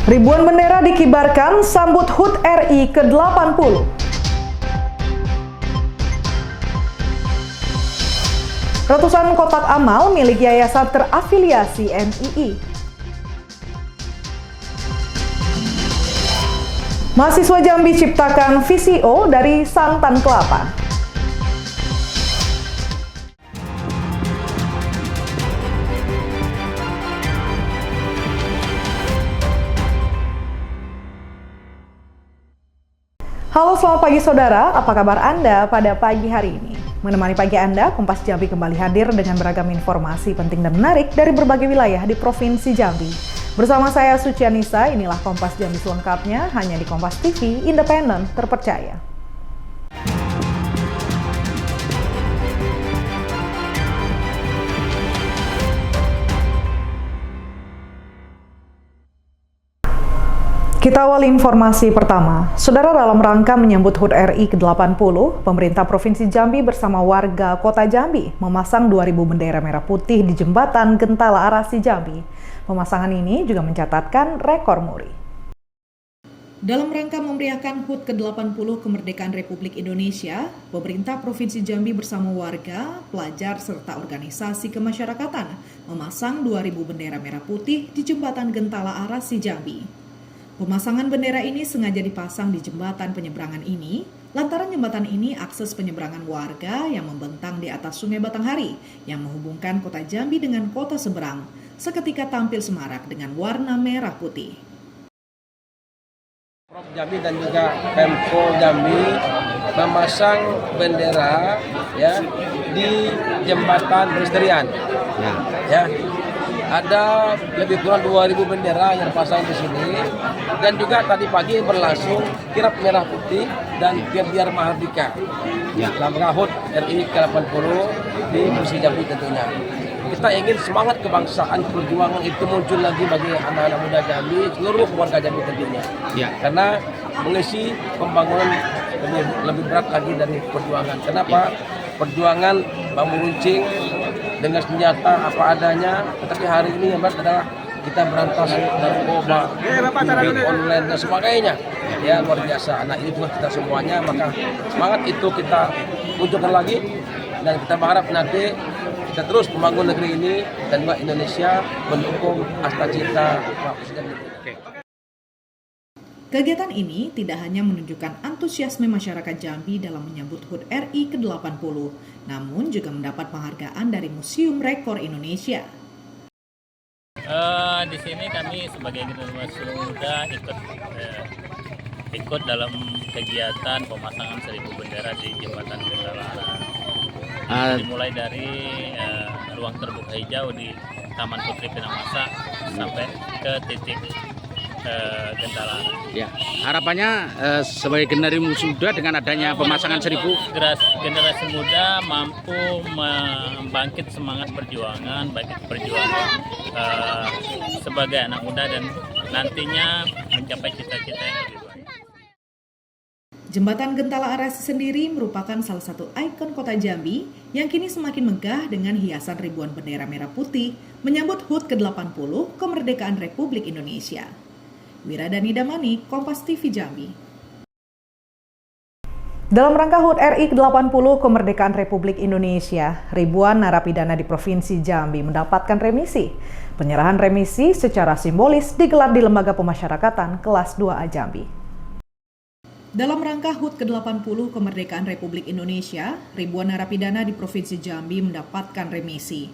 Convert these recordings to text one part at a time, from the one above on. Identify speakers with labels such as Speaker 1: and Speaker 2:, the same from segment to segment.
Speaker 1: Ribuan bendera dikibarkan sambut HUT RI ke-80. Ratusan kotak amal milik yayasan terafiliasi MII. Mahasiswa Jambi ciptakan VCO dari santan kelapa. Halo, selamat pagi saudara, apa kabar Anda pada pagi hari ini? Menemani pagi Anda, Kompas Jambi kembali hadir dengan beragam informasi penting dan menarik dari berbagai wilayah di Provinsi Jambi. Bersama saya Sucianisa, inilah Kompas Jambi selengkapnya hanya di Kompas TV, independen, terpercaya. Kita awali informasi pertama. Saudara, dalam rangka menyambut HUT RI ke-80, pemerintah Provinsi Jambi bersama warga Kota Jambi memasang 2.000 bendera merah putih di jembatan Gentala Arasi Jambi. Pemasangan ini juga mencatatkan rekor muri. Dalam rangka memeriahkan HUT ke-80 kemerdekaan Republik Indonesia, pemerintah Provinsi Jambi bersama warga, pelajar, serta organisasi kemasyarakatan memasang 2.000 bendera merah putih di jembatan Gentala Arasi Jambi. Pemasangan bendera ini sengaja dipasang di jembatan penyeberangan ini, lantaran jembatan ini akses penyeberangan warga yang membentang di atas Sungai Batanghari yang menghubungkan Kota Jambi dengan kota seberang, seketika tampil semarak dengan warna merah putih.
Speaker 2: Prof Jambi dan juga Pemko Jambi memasang bendera ya di jembatan Pedestrian. Ya. Ada lebih kurang 2.000 bendera yang pasang di sini, dan juga tadi pagi berlangsung kirap merah putih dan biar Mahardika dalam HUT RI ke-80 di Provinsi Jambi tentunya. Kita ingin semangat kebangsaan perjuangan itu muncul lagi bagi anak-anak muda Jambi, seluruh warga Jambi tentunya. Karena mengisi pembangunan lebih berat lagi dari perjuangan. Kenapa? Perjuangan bambu runcing dengan senjata apa adanya, tetapi hari ini yang berat adalah kita berantas narkoba, judi online dan sebagainya. Ya, luar biasa. Nah, ini juga kita semuanya, maka semangat itu kita munculkan lagi, dan kita berharap nanti kita terus membangun negeri ini dan juga Indonesia mendukung Asta Cita Pak Presiden.
Speaker 1: Kegiatan ini tidak hanya menunjukkan antusiasme masyarakat Jambi dalam menyambut HUT RI ke-80, namun juga mendapat penghargaan dari Museum Rekor Indonesia.
Speaker 3: Di sini kami sebagai generasi muda ikut dalam kegiatan pemasangan 1.000 bendera di jembatan Gentala. Dimulai dari ruang terbuka hijau di Taman Putri Pinamasa sampai ke titik Gentala.
Speaker 4: Ya, harapannya sebagai generasi muda dengan adanya pemasangan 1.000
Speaker 3: generasi muda mampu membangkit semangat perjuangan, sebagai anak muda dan nantinya mencapai cita-cita yang lebih baik.
Speaker 1: Jembatan Gentala Arasi sendiri merupakan salah satu ikon Kota Jambi yang kini semakin megah dengan hiasan ribuan bendera merah putih menyambut HUT ke-80 kemerdekaan Republik Indonesia. Wiradani Damani, Kompas TV Jambi. Dalam rangka HUT RI ke-80 kemerdekaan Republik Indonesia, ribuan narapidana di Provinsi Jambi mendapatkan remisi. Penyerahan remisi secara simbolis digelar di Lembaga Pemasyarakatan Kelas 2A Jambi. Dalam rangka HUT ke-80 kemerdekaan Republik Indonesia, ribuan narapidana di Provinsi Jambi mendapatkan remisi.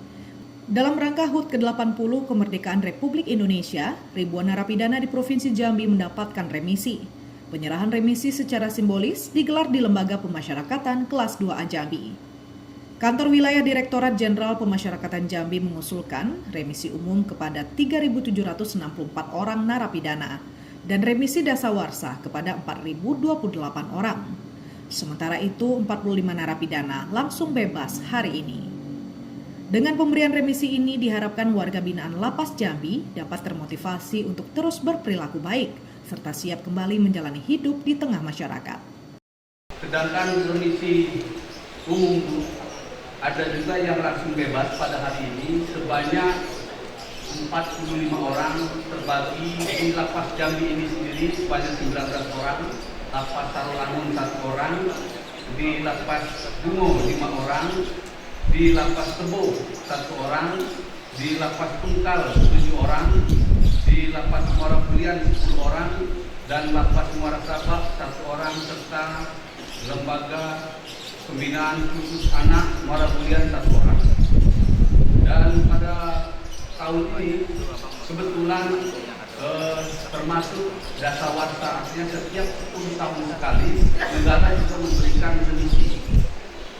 Speaker 1: Dalam rangka HUT ke-80 kemerdekaan Republik Indonesia, ribuan narapidana di Provinsi Jambi mendapatkan remisi. Penyerahan remisi secara simbolis digelar di Lembaga Pemasyarakatan Kelas 2A Jambi. Kantor Wilayah Direktorat Jenderal Pemasyarakatan Jambi mengusulkan remisi umum kepada 3.764 orang narapidana dan remisi dasawarsa kepada 4.028 orang. Sementara itu, 45 narapidana langsung bebas hari ini. Dengan pemberian remisi ini diharapkan warga binaan Lapas Jambi dapat termotivasi untuk terus berperilaku baik serta siap kembali menjalani hidup di tengah masyarakat.
Speaker 5: Sedangkan remisi umum ada juga yang langsung bebas pada hari ini sebanyak orang terbagi di Lapas Jambi ini sendiri sebanyak 19 orang, Lapas Tarulangun 1 orang, di Lapas Bungo 5 orang, di Lapas Tebo 1 orang, di Lapas Tungkal 7 orang, di Lapas Muara Bulian 10 orang, dan Lapas Muara Sabak 1 orang, serta Lembaga Pembinaan Khusus Anak Muara Bulian 1 orang. Dan pada tahun ini kebetulan termasuk dasawarsa, artinya setiap 10 tahun sekali negara juga memberikan remisi.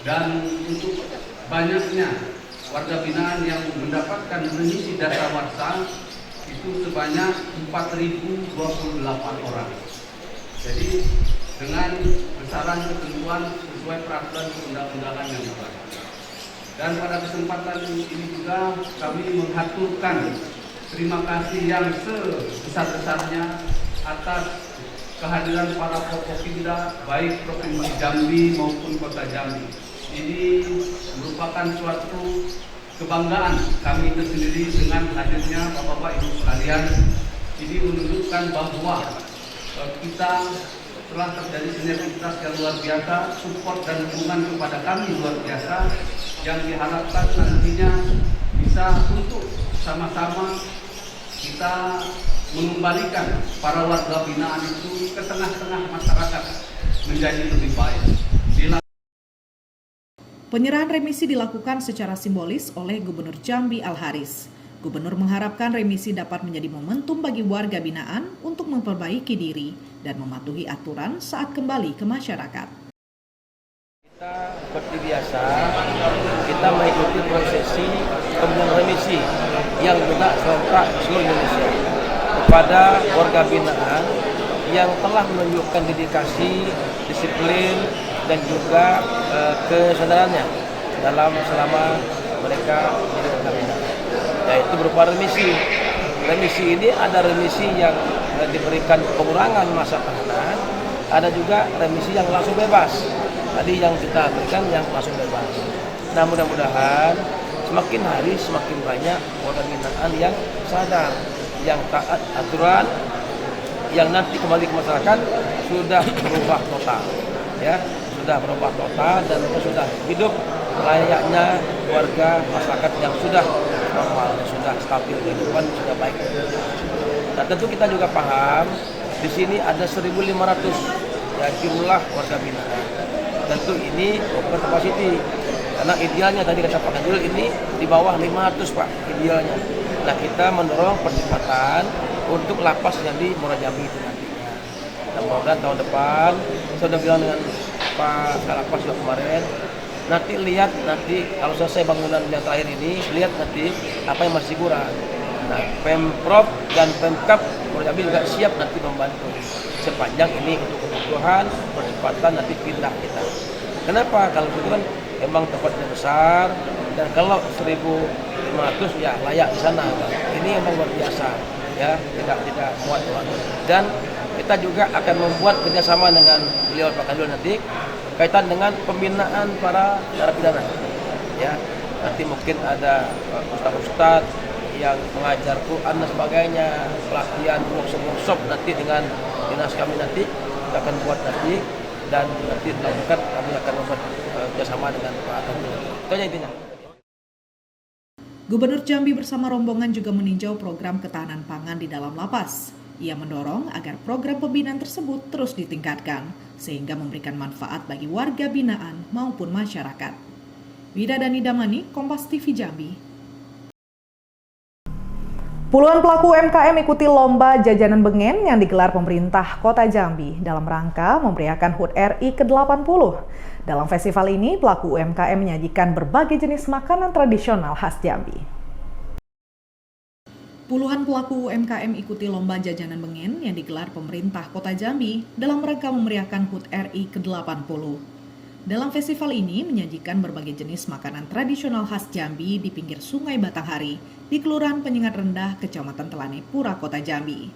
Speaker 5: Dan untuk banyaknya warga binaan yang mendapatkan remisi dasawarsa itu sebanyak 4.028 orang. Jadi dengan besaran ketentuan sesuai peraturan perundang-undangan yang berlaku. Dan pada kesempatan ini juga kami mengaturkan terima kasih yang sebesar-besarnya atas kehadiran para Forkopimda baik Provinsi Jambi maupun Kota Jambi. Ini merupakan suatu kebanggaan kami tersendiri dengan hadirnya Bapak-Bapak Ibu sekalian. Ini menunjukkan bahwa kita telah terjadi sinergitas yang luar biasa, support dan dukungan kepada kami luar biasa, yang diharapkan nantinya bisa untuk sama-sama kita mengembalikan para warga binaan itu ke tengah-tengah masyarakat menjadi lebih baik.
Speaker 1: Penyerahan remisi dilakukan secara simbolis oleh Gubernur Jambi Al-Haris. Gubernur mengharapkan remisi dapat menjadi momentum bagi warga binaan untuk memperbaiki diri dan mematuhi aturan saat kembali ke masyarakat.
Speaker 2: Kita seperti biasa, kita mengikuti prosesi pemberian remisi yang juga serentak seluruh Indonesia kepada warga binaan yang telah menunjukkan dedikasi, disiplin, dan juga kesadarannya selama mereka menjadi warga binaan, yaitu berupa remisi. Remisi ini ada remisi yang diberikan pengurangan masa tahanan, ada juga remisi yang langsung bebas. Tadi yang kita berikan yang langsung bebas. Nah, mudah-mudahan semakin hari semakin banyak warga binaan yang sadar, yang taat aturan, yang nanti kembali ke masyarakat sudah berubah total, ya, sudah berubah total dan mereka sudah hidup layaknya warga masyarakat yang sudah normal, sudah stabil kehidupan, sudah baik. Nah, tentu kita juga paham di sini ada 1.500 ya, jumlah warga binaan. Tentu ini over capacity karena idealnya tadi kata Pak Kanjul ini di bawah 500 Pak idealnya. Nah, kita mendorong percepatan untuk lapas yang di Muara Jambi itu nantinya. Dan mudah-mudahan tahun depan saya sudah bilang dengan Pak Kalapas juga kemarin, nanti lihat kalau selesai bangunan yang terakhir ini, lihat nanti apa yang masih kurang. Nah, Pemprov dan Pemkab Muara Jambi juga siap nanti membantu sepanjang ini untuk kebutuhan percepatan nanti pindah kita. Kenapa? Kalau itu kan emang tempatnya besar dan kalau 1.500 ya layak di sana. Ini emang luar biasa, ya, tidak muat. Dan kita juga akan membuat kerjasama dengan beliau Pak Kanjul nanti kaitan dengan pembinaan para narapidana. Ya, nanti mungkin ada ustaz-ustaz yang mengajar Quran dan sebagainya, pelatihan workshop nanti dengan dinas kami nanti kita akan buat nanti dan nanti lakukan kami akan membuat kerjasama dengan Pak Kanjul. Itu aja intinya.
Speaker 1: Gubernur Jambi bersama rombongan juga meninjau program ketahanan pangan di dalam lapas. Ia mendorong agar program pembinaan tersebut terus ditingkatkan, sehingga memberikan manfaat bagi warga binaan maupun masyarakat. Widadani Damani, Kompas TV Jambi. Puluhan pelaku UMKM ikuti lomba jajanan bengen yang digelar pemerintah Kota Jambi dalam rangka memeriahkan HUT RI ke-80. Dalam festival ini, pelaku UMKM menyajikan berbagai jenis makanan tradisional khas Jambi. Puluhan pelaku UMKM ikuti lomba jajanan bengen yang digelar pemerintah Kota Jambi dalam rangka memeriahkan HUT RI ke-80. Dalam festival ini menyajikan berbagai jenis makanan tradisional khas Jambi di pinggir Sungai Batanghari di Kelurahan Penyengat Rendah, Kecamatan Telane Pura, Kota Jambi.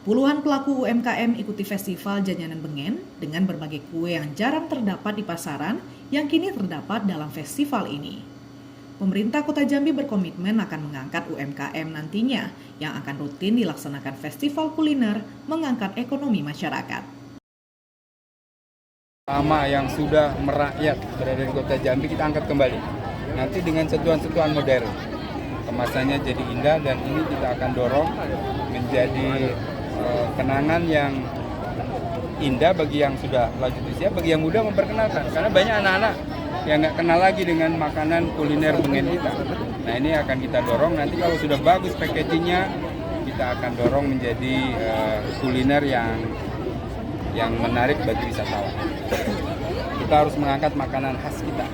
Speaker 1: Puluhan pelaku UMKM ikuti festival jajanan bengen dengan berbagai kue yang jarang terdapat di pasaran yang kini terdapat dalam festival ini. pemerintah Kota Jambi berkomitmen akan mengangkat UMKM nantinya yang akan rutin dilaksanakan festival kuliner mengangkat ekonomi masyarakat.
Speaker 6: Lama yang sudah merakyat berada di Kota Jambi kita angkat kembali. Nanti dengan sentuhan-sentuhan modern. Kemasannya jadi indah dan ini kita akan dorong menjadi kenangan yang indah bagi yang sudah lanjut usia, bagi yang muda memperkenalkan. Karena banyak anak-anak yang nggak kenal lagi dengan makanan kuliner Bengen kita. Nah ini akan kita dorong, nanti kalau sudah bagus packagingnya, kita akan dorong menjadi kuliner yang menarik bagi wisatawan. Kita harus mengangkat makanan khas kita.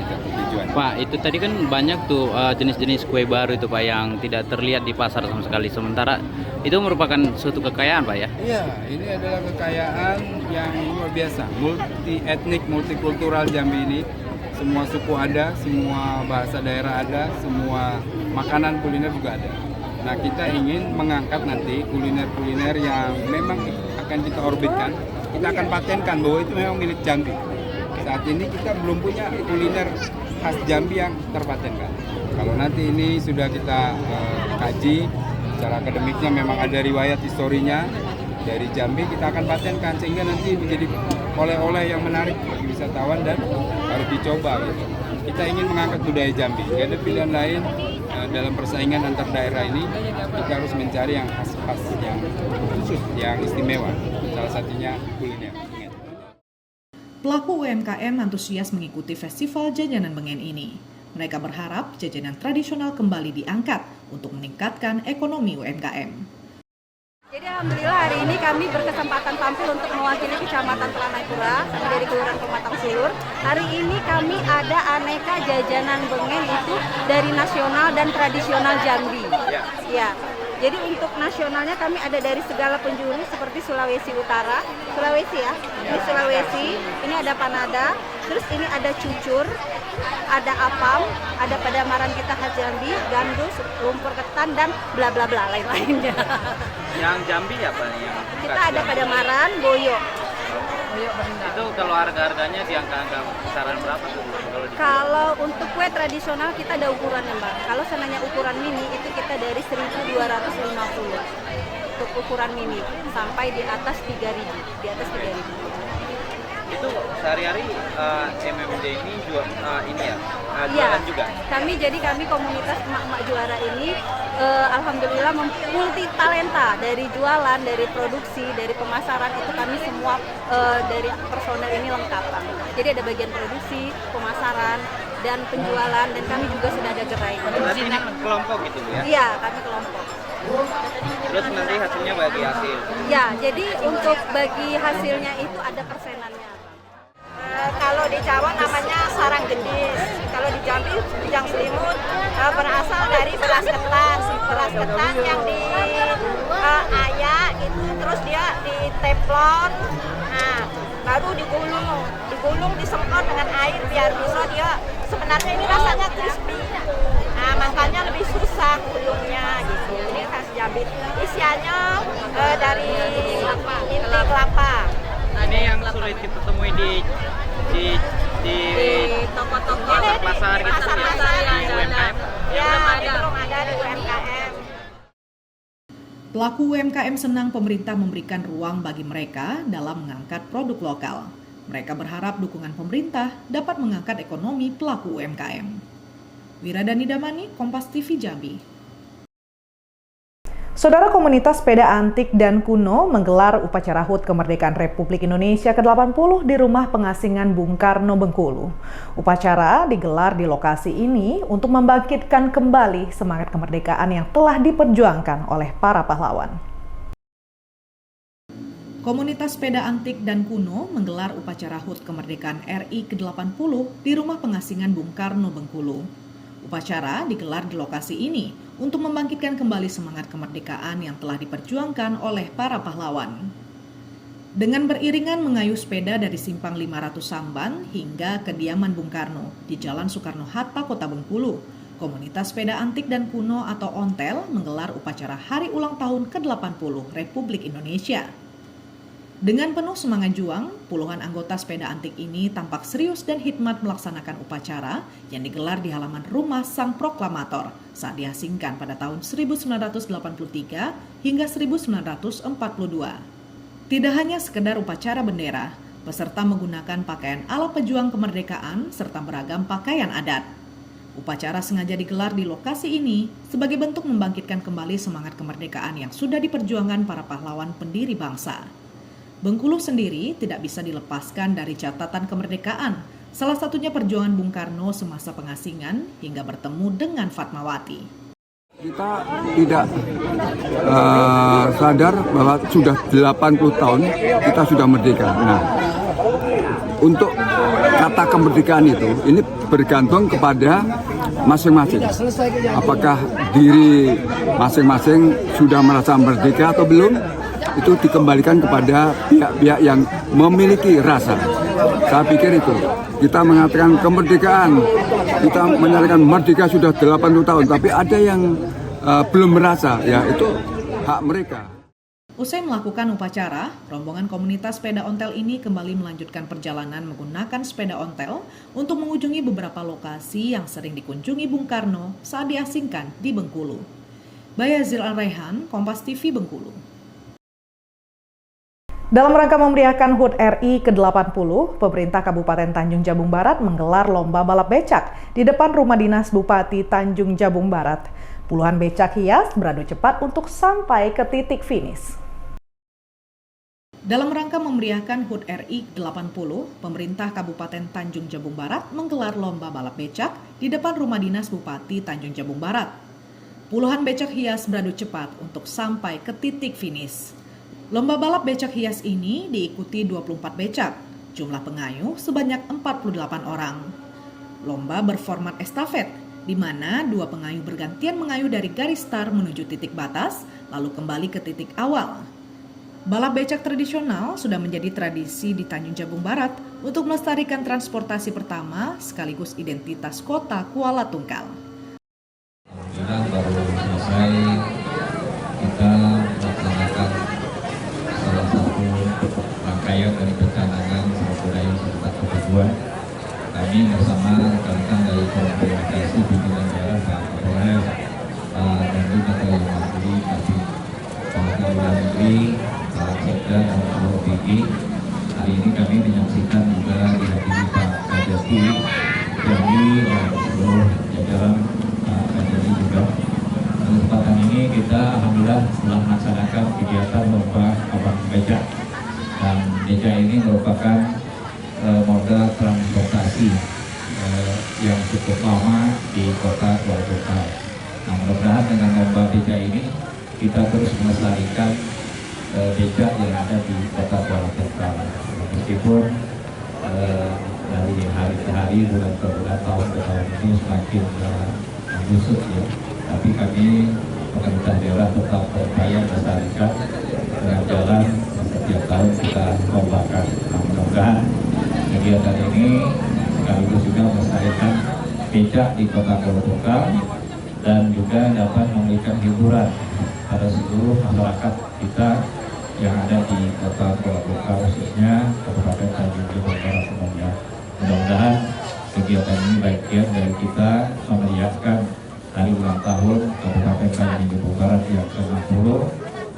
Speaker 6: Itu tujuan.
Speaker 4: Pak, itu tadi kan banyak tuh jenis-jenis kue baru itu Pak yang tidak terlihat di pasar sama sekali. Sementara itu merupakan suatu kekayaan Pak ya?
Speaker 6: Iya, ini adalah kekayaan yang luar biasa. Multi etnik, multikultural Jambi ini. Semua suku ada, semua bahasa daerah ada, semua makanan kuliner juga ada. Nah kita ingin mengangkat nanti kuliner-kuliner yang memang akan kita orbitkan. Kita akan patenkan bahwa itu memang milik Jambi. Saat ini kita belum punya kuliner khas Jambi yang terpatenkan. Kalau nanti ini sudah kita kaji, secara akademiknya memang ada riwayat historinya dari Jambi, kita akan patenkan sehingga nanti menjadi oleh-oleh yang menarik bagi wisatawan dan harus dicoba gitu. Kita ingin mengangkat budaya Jambi. Gak ada pilihan lain dalam persaingan antar daerah ini. Kita harus mencari yang khas-khas, yang khusus, yang istimewa. Salah satunya kuliner.
Speaker 1: Pelaku UMKM antusias mengikuti festival jajanan Bengen ini. Mereka berharap jajanan tradisional kembali diangkat untuk meningkatkan ekonomi UMKM.
Speaker 7: Jadi alhamdulillah hari ini kami berkesempatan tampil untuk mewakili Kecamatan Telanai-Pura dari Kelurahan Pematang Siur. Hari ini kami ada aneka jajanan Bengen itu dari nasional dan tradisional Jambi. Ya. Jadi untuk nasionalnya kami ada dari segala penjuru seperti Sulawesi Utara, Sulawesi ya, ini Sulawesi, ini ada panada, terus ini ada cucur, ada apam, ada padamaran kita khas Jambi, gandus, lumpur ketan dan bla bla bla lain-lainnya.
Speaker 8: Yang Jambi apa nih? Yang
Speaker 7: Kita ada padamaran, boyo.
Speaker 8: itu kalau harga-harganya di angka-angka kisaran berapa tuh?
Speaker 7: Kalau untuk kue tradisional kita ada ukurannya Mbak. Kalau seandainya ukuran mini itu kita dari 1.250 untuk ukuran mini sampai di atas 3.000, di atas 3.000.
Speaker 8: Itu sehari-hari MMD ini juga ini ya,
Speaker 7: Iya,
Speaker 8: jualan juga?
Speaker 7: Kami komunitas emak-emak juara ini alhamdulillah multi talenta, dari jualan, dari produksi, dari pemasaran itu kami semua dari personel ini lengkap. Jadi ada bagian produksi, pemasaran, dan penjualan, dan kami juga sudah ada gerai.
Speaker 8: Berarti ini kelompok gitu ya?
Speaker 7: Iya, kami kelompok.
Speaker 8: Terus nanti hasilnya bagi hasil?
Speaker 7: Ya, jadi untuk bagi hasilnya itu ada persenannya.
Speaker 9: Kalau di Jawa namanya sarang gendis, kalau di Jambi bujang selimut, berasal dari beras ketan yang diayak gitu, terus dia diteplon, nah baru digulung disemprot dengan air biar bisa dia sebenarnya ini rasanya crispy, nah makanya lebih susah gulungnya gitu. Ini khas Jambi, isiannya dari inti kelapa.
Speaker 8: Nah ini yang sulit kita temui di
Speaker 7: toko-toko
Speaker 8: pasar
Speaker 7: di
Speaker 8: gitu
Speaker 7: pasar-pasar
Speaker 8: di UMKM.
Speaker 9: Ya, belum ada di UMKM.
Speaker 1: Pelaku UMKM senang pemerintah memberikan ruang bagi mereka dalam mengangkat produk lokal. Mereka berharap dukungan pemerintah dapat mengangkat ekonomi pelaku UMKM. Wiradani Damani, Kompas TV Jambi. Saudara, komunitas sepeda antik dan kuno menggelar upacara HUT Kemerdekaan Republik Indonesia ke-80 di Rumah Pengasingan Bung Karno, Bengkulu. Upacara digelar di lokasi ini untuk membangkitkan kembali semangat kemerdekaan yang telah diperjuangkan oleh para pahlawan. Komunitas sepeda antik dan kuno menggelar upacara HUT Kemerdekaan RI ke-80 di Rumah Pengasingan Bung Karno, Bengkulu. Upacara digelar di lokasi ini untuk membangkitkan kembali semangat kemerdekaan yang telah diperjuangkan oleh para pahlawan. Dengan beriringan mengayuh sepeda dari Simpang 500 Samban hingga kediaman Bung Karno di Jalan Soekarno-Hatta, Kota Bengkulu, komunitas sepeda antik dan kuno atau ONTEL menggelar upacara Hari Ulang Tahun ke-80 Republik Indonesia. Dengan penuh semangat juang, puluhan anggota sepeda antik ini tampak serius dan hikmat melaksanakan upacara yang digelar di halaman rumah Sang Proklamator saat diasingkan pada tahun 1983 hingga 1942. Tidak hanya sekedar upacara bendera, peserta menggunakan pakaian ala pejuang kemerdekaan serta beragam pakaian adat. Upacara sengaja digelar di lokasi ini sebagai bentuk membangkitkan kembali semangat kemerdekaan yang sudah diperjuangkan para pahlawan pendiri bangsa. Bengkulu sendiri tidak bisa dilepaskan dari catatan kemerdekaan, salah satunya perjuangan Bung Karno semasa pengasingan hingga bertemu dengan Fatmawati.
Speaker 6: Kita tidak sadar bahwa sudah 80 tahun kita sudah merdeka. Nah, untuk kata kemerdekaan itu, ini bergantung kepada masing-masing. Apakah diri masing-masing sudah merasa merdeka atau belum? Itu dikembalikan kepada pihak-pihak yang memiliki rasa. Saya pikir itu. Kita mengatakan kemerdekaan, kita menyatakan merdeka sudah 80 tahun, tapi ada yang belum merasa, ya itu hak mereka.
Speaker 1: Usai melakukan upacara, rombongan komunitas sepeda ontel ini kembali melanjutkan perjalanan menggunakan sepeda ontel untuk mengunjungi beberapa lokasi yang sering dikunjungi Bung Karno saat diasingkan di Bengkulu. Bayazil Al-Raihan, Kompas TV, Bengkulu. Dalam rangka memeriahkan HUT RI ke-80, pemerintah Kabupaten Tanjung Jabung Barat menggelar lomba balap becak di depan rumah dinas Bupati Tanjung Jabung Barat. Puluhan becak hias beradu cepat untuk sampai ke titik finish. Dalam rangka memeriahkan HUT RI ke-80, pemerintah Kabupaten Tanjung Jabung Barat menggelar lomba balap becak di depan rumah dinas Bupati Tanjung Jabung Barat. Puluhan becak hias beradu cepat untuk sampai ke titik finish. Lomba balap becak hias ini diikuti 24 becak, jumlah pengayuh sebanyak 48 orang. Lomba berformat estafet, di mana dua pengayuh bergantian mengayuh dari garis start menuju titik batas, lalu kembali ke titik awal. Balap becak tradisional sudah menjadi tradisi di Tanjung Jabung Barat untuk melestarikan transportasi pertama sekaligus identitas kota Kuala Tungkal.
Speaker 10: Alhamdulillah baru selesai kita melaksanakan salah satu rangkaian dari pencanangan budaya serta kebajuan. Kami bersama rekan-rekan dari komunikasi pimpinan daerah Pak Kapolres dan juga dari Menteri Pak Luar Negeri, Pak Sekda dan Pak PG. Hari ini kami menyaksikan juga dihadiri Pak Kajati, Jambi dan seluruh jajaran Kajati juga. Pada kesempatan ini kita alhamdulillah telah melaksanakan kegiatan lomba abang becak. Dan becak ini merupakan moda transportasi yang cukup lama di kota Kuala Tungkal. Nah, mudah-mudahan dengan lomba becak ini kita terus melestarikan becak yang ada di kota Kuala Tungkal. Meskipun dari hari ke hari, bulan ke bulan, tahun ke tahun ini semakin menyusut ya. Tapi kami pemerintah daerah tetap berupaya melestarikan dengan jalan setiap tahun kita lombakan. Nah, mudah-mudahan kegiatan ini sekaligus juga melestarikan becak di kota Kuala Tungkal dan juga dapat memberikan hiburan pada seluruh masyarakat kita yang ada di kota Kuala Tungkal, khususnya Kabupaten Tanjung Jabung Barat umumnya. Mudah-mudahan kegiatan ini bagian dari kita memeriahkan hari ulang tahun Kabupaten Tanjung Jabung Barat yang ke-60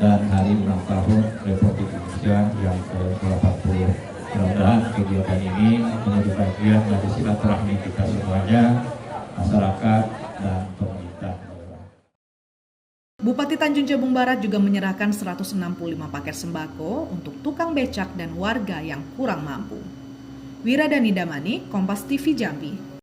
Speaker 10: dan hari ulang tahun Republik Indonesia yang ke-80. Mudah-mudahan kegiatan ini menjadi bagian dari silaturahmi kita semuanya, masyarakat dan pemerintah.
Speaker 1: Bupati Tanjung Jabung Barat juga menyerahkan 165 paket sembako untuk tukang becak dan warga yang kurang mampu. Wiradani Damani, Kompas TV Jambi.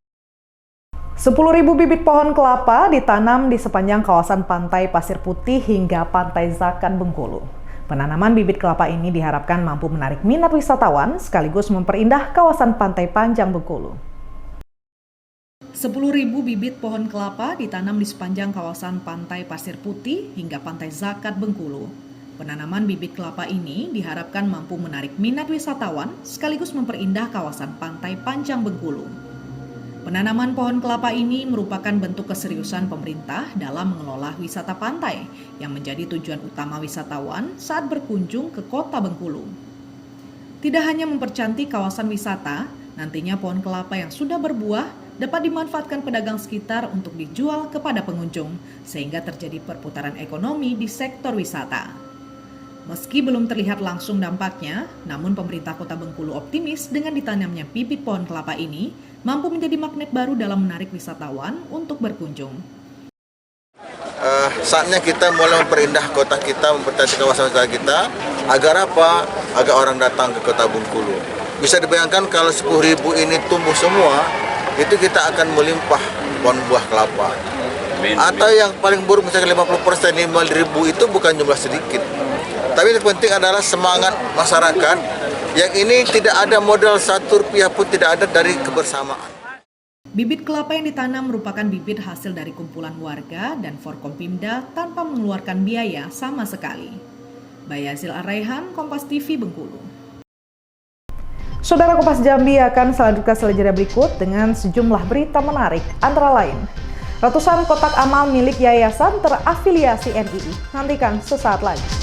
Speaker 1: 10.000 bibit pohon kelapa ditanam di sepanjang kawasan pantai Pasir Putih hingga pantai Zakat Bengkulu. Penanaman bibit kelapa ini diharapkan mampu menarik minat wisatawan sekaligus memperindah kawasan pantai Panjang Bengkulu. 10.000 bibit pohon kelapa ditanam di sepanjang kawasan pantai Pasir Putih hingga pantai Zakat Bengkulu. Penanaman bibit kelapa ini diharapkan mampu menarik minat wisatawan sekaligus memperindah kawasan pantai Panjang Bengkulu. Penanaman pohon kelapa ini merupakan bentuk keseriusan pemerintah dalam mengelola wisata pantai yang menjadi tujuan utama wisatawan saat berkunjung ke kota Bengkulu. tidak hanya mempercantik kawasan wisata, nantinya pohon kelapa yang sudah berbuah dapat dimanfaatkan pedagang sekitar untuk dijual kepada pengunjung, sehingga terjadi perputaran ekonomi di sektor wisata. Meski belum terlihat langsung dampaknya, namun pemerintah Kota Bengkulu optimis dengan ditanamnya bibit pohon kelapa ini mampu menjadi magnet baru dalam menarik wisatawan untuk berkunjung.
Speaker 11: Saatnya kita mulai memperindah kota kita, mempercantik kawasan wisata kita, agar apa? Agar orang datang ke Kota Bengkulu. Bisa dibayangkan kalau 10.000 ini tumbuh semua, itu kita akan melimpah pohon buah kelapa. Atau yang paling buruk misalnya 50%, 5.000 itu bukan jumlah sedikit. Tapi yang penting adalah semangat masyarakat, yang ini tidak ada modal Rp1 pun tidak ada dari kebersamaan.
Speaker 1: Bibit kelapa yang ditanam merupakan bibit hasil dari kumpulan warga dan Forkompimda tanpa mengeluarkan biaya sama sekali. Bayazil Araihan, Kompas TV, Bengkulu. Saudara Kompas Jambi akan selanjutnya selanjutnya berikut dengan sejumlah berita menarik, antara lain ratusan kotak amal milik yayasan terafiliasi NII. Nantikan sesaat lagi.